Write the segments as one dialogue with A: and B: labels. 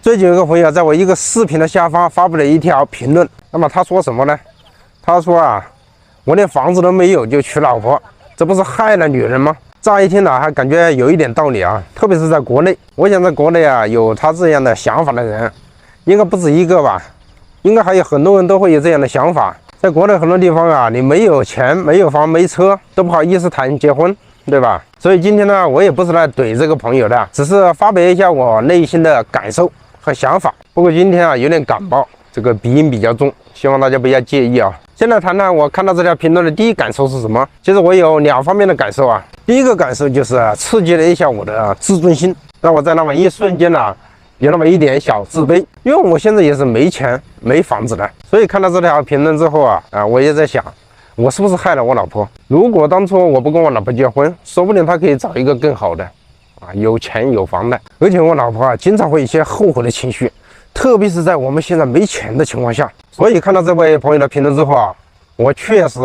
A: 最近有个朋友在我一个视频的下方发布了一条评论，那么他说什么呢？他说啊，我连房子都没有就娶老婆，这不是害了女人吗？乍一听呢，还感觉有一点道理啊，特别是在国内。我想在国内啊，有他这样的想法的人，应该不止一个吧，应该还有很多人都会有这样的想法。在国内很多地方啊，你没有钱、没有房、没车，都不好意思谈结婚，对吧？所以今天呢，我也不是来怼这个朋友的，只是发表一下我内心的感受和想法。不过今天啊，有点感冒，这个鼻音比较重，希望大家不要介意啊。先来谈谈我看到这条评论的第一感受是什么？其实我有2方面的感受啊。第一个感受就是刺激了一下我的自尊心，让我在那么一瞬间呢，有那么一点小自卑，因为我现在也是没钱没房子的。所以看到这条评论之后啊，我也在想，我是不是害了我老婆？如果当初我不跟我老婆结婚，说不定她可以找一个更好的有钱有房的。而且我老婆经常会有一些后悔的情绪，特别是在我们现在没钱的情况下。所以看到这位朋友的评论之后啊，我确实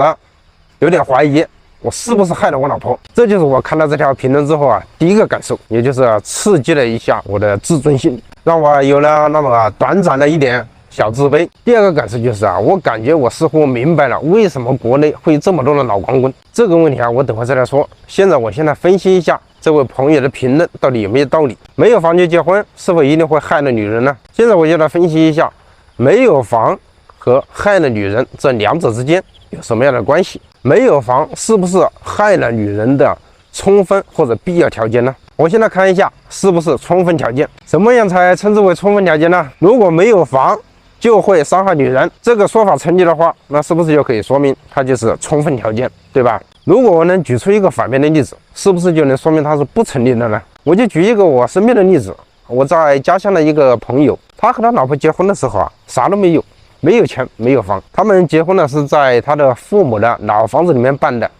A: 有点怀疑我是不是害了我老婆。这就是我看到这条评论之后啊，第一个感受，也就是刺激了一下我的自尊心，让我有了那么短暂的一点小自卑。第二个感受就是我感觉我似乎明白了为什么国内会这么多的老光棍。这个问题我等会再来说。我现在分析一下这位朋友的评论到底有没有道理。没有房就结婚，是否一定会害了女人呢？现在我就来分析一下，没有房和害了女人这2者之间有什么样的关系？没有房是不是害了女人的充分或者必要条件呢？我先来看一下是不是充分条件。什么样才称之为充分条件呢？如果没有房就会伤害女人，这个说法成立的话，那是不是就可以说明它就是充分条件，对吧？如果我能举出一个反面的例子，是不是就能说明它是不成立的呢？我就举一个我身边的例子。我在家乡的一个朋友，他和他老婆结婚的时候啥都没有，没有钱没有房。他们结婚呢是在他的父母的老房子里面办的，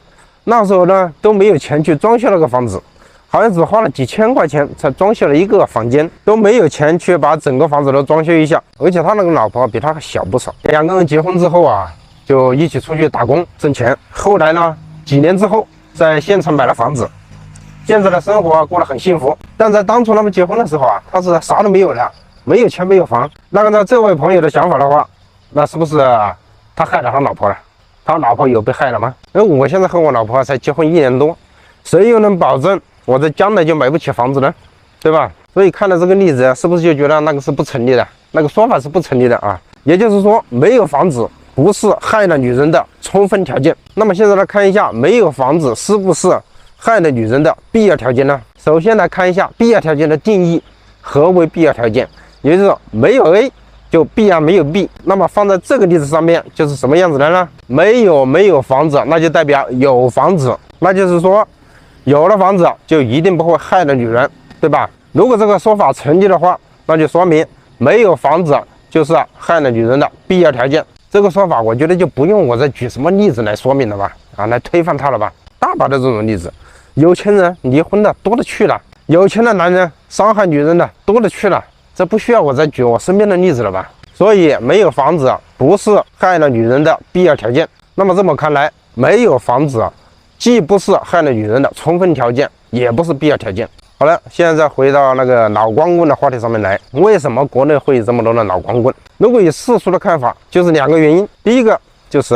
A: 那时候呢都没有钱去装修那个房子，好像只花了几千块钱才装修了一个房间，都没有钱去把整个房子都装修一下。而且他那个老婆比他小不少，2个人结婚之后就一起出去打工挣钱。后来呢，几年之后在县城买了房子，现在的生活过得很幸福。但在当初他们结婚的时候他是啥都没有的，没有钱没有房。那按照这位朋友的想法的话，那是不是他害了他老婆了？他老婆有被害了吗？我现在和我老婆才结婚1年多，谁又能保证我在将来就买不起房子呢？对吧？所以看了这个例子，是不是就觉得那个是不成立的？那个说法是不成立的啊。也就是说，没有房子不是害了女人的充分条件。那么现在来看一下，没有房子是不是害了女人的必要条件呢？首先来看一下必要条件的定义。何为必要条件？也就是没有 A 就必然没有 B。那么放在这个例子上面就是什么样子的呢？没有房子，那就代表有房子，那就是说有了房子就一定不会害了女人，对吧？如果这个说法成立的话，那就说明没有房子就是害了女人的必要条件。这个说法我觉得就不用我再举什么例子来说明了吧，来推翻它了吧。大把的这种例子，有钱人离婚的多了去了，有钱的男人伤害女人的多了去了，这不需要我再举我身边的例子了吧。所以没有房子不是害了女人的必要条件。那么这么看来，没有房子既不是害了女人的充分条件，也不是必要条件。好了，现在再回到那个老光棍的话题上面来。为什么国内会有这么多的老光棍？如果以世俗的看法，就是2个原因。第一个就是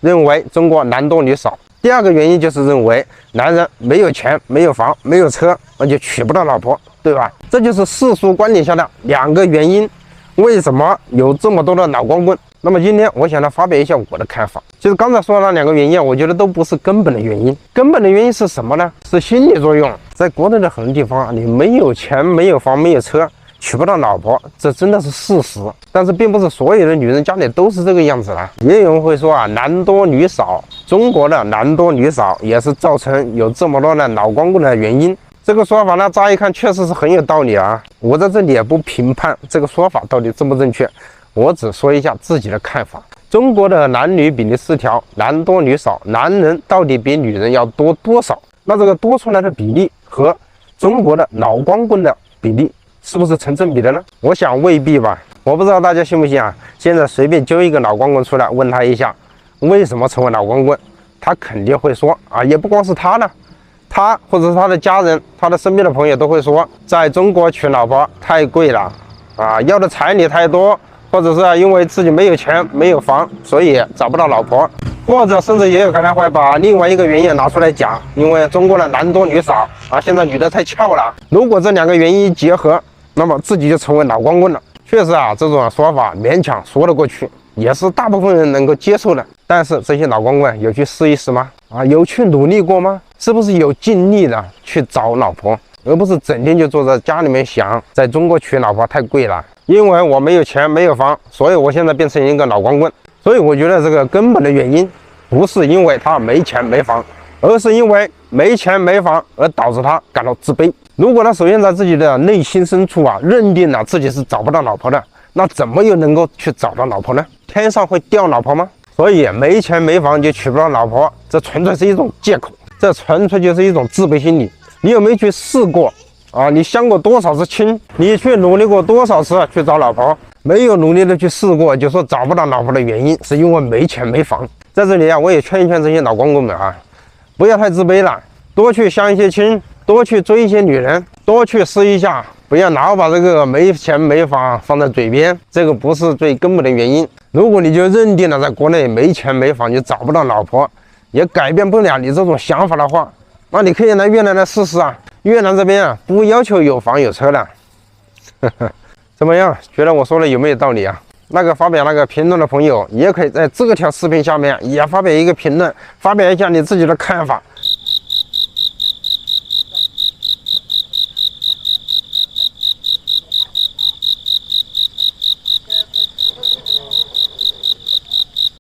A: 认为中国男多女少，第2个原因就是认为男人没有钱没有房没有车，那就娶不到老婆，对吧？这就是世俗观点下的2个原因。为什么有这么多的老光棍？那么今天我想来发表一下我的看法。其实刚才说的那2个原因，我觉得都不是根本的原因。根本的原因是什么呢？是心理作用。在国内的很多地方，你没有钱没有房没有车，娶不到老婆，这真的是事实。但是并不是所有的女人家里都是这个样子的。也有人会说男多女少，中国的男多女少也是造成有这么多的老光棍的原因。这个说法呢，乍一看确实是很有道理我在这里也不评判这个说法到底正不正确，我只说一下自己的看法。中国的男女比例失调，男多女少，男人到底比女人要多多少？那这个多出来的比例和中国的老光棍的比例是不是成正比的呢？我想未必吧。我不知道大家信不信现在随便揪一个老光棍出来，问他一下为什么成为老光棍，他肯定会说也不光是他呢，他或者是他的家人，他的身边的朋友都会说，在中国娶老婆太贵了，要的彩礼太多，或者是因为自己没有钱没有房，所以找不到老婆，或者甚至也有可能会把另外一个原因拿出来讲，因为中国的男多女少现在女的太俏了。如果这2个原因一结合，那么自己就成为老光棍了。确实这种说法勉强说得过去，也是大部分人能够接受的。但是这些老光棍有去试一试吗？有去努力过吗？是不是有尽力的去找老婆，而不是整天就坐在家里面想，在中国娶老婆太贵了，因为我没有钱没有房，所以我现在变成一个老光棍。所以我觉得这个根本的原因不是因为他没钱没房，而是因为没钱没房而导致他感到自卑。如果他首先在自己的内心深处认定了自己是找不到老婆的，那怎么又能够去找到老婆呢？天上会掉老婆吗？所以没钱没房就娶不到老婆，这纯粹是一种借口，这纯粹就是一种自卑心理。你有没有去试过你相过多少次亲？你去努力过多少次去找老婆？没有努力的去试过，就说找不到老婆的原因是因为没钱没房。在这里我也劝一劝这些老光棍们不要太自卑了，多去相一些亲，多去追一些女人，多去试一下，不要老把这个没钱没房放在嘴边，这个不是最根本的原因。如果你就认定了在国内没钱没房就找不到老婆，也改变不了你这种想法的话，那你可以来越南来试试越南这边不要求有房有车的。怎么样？觉得我说的有没有道理那个发表那个评论的朋友，也可以在这条视频下面也发表一个评论，发表一下你自己的看法。